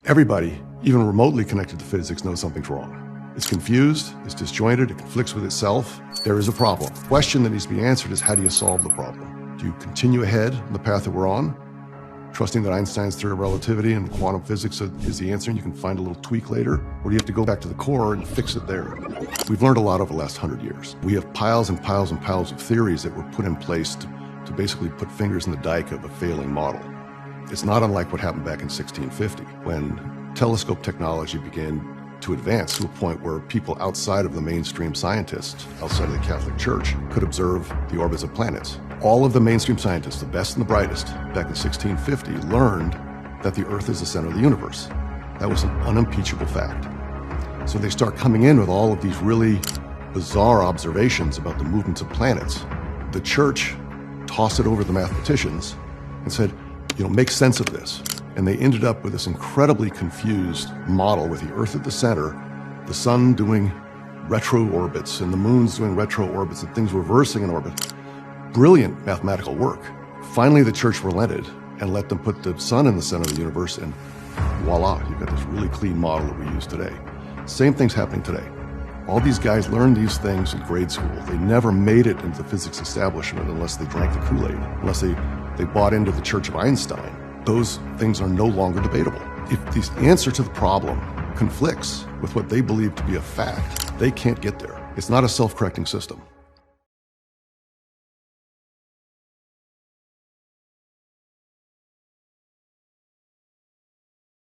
Everybody, even remotely connected to physics, knows something's wrong. It's confused, it's disjointed, it conflicts with itself. There is a problem. The question that needs to be answered is, how do you solve the problem? Do you continue ahead on the path that we're on, trusting that Einstein's theory of relativity and quantum physics is the answer and you can find a little tweak later? Or do you have to go back to the core and fix it there? We've learned a lot over the last 100 years. We have piles and piles and piles of theories that were put in place to basically put fingers in the dike of a failing model. It's not unlike what happened back in 1650, when telescope technology began to advance to a point where people outside of the mainstream scientists, outside of the Catholic Church, could observe the orbits of planets. All of the mainstream scientists, the best and the brightest, back in 1650, learned that the Earth is the center of the universe. That was an unimpeachable fact. So they start coming in with all of these really bizarre observations about the movements of planets. The Church tossed it over to the mathematicians and said, make sense of this. And they ended up with this incredibly confused model with the Earth at the center, the sun doing retro orbits and the moon's doing retro orbits and things reversing in orbit. Brilliant mathematical work. Finally, the Church relented and let them put the sun in the center of the universe, and voila, you've got this really clean model that we use today. Same thing's happening today. All these guys learned these things in grade school. They never made it into the physics establishment unless they drank the Kool-Aid, unless they bought into the Church of Einstein. Those things are no longer debatable. If the answer to the problem conflicts with what they believe to be a fact, they can't get there. It's not a self-correcting system.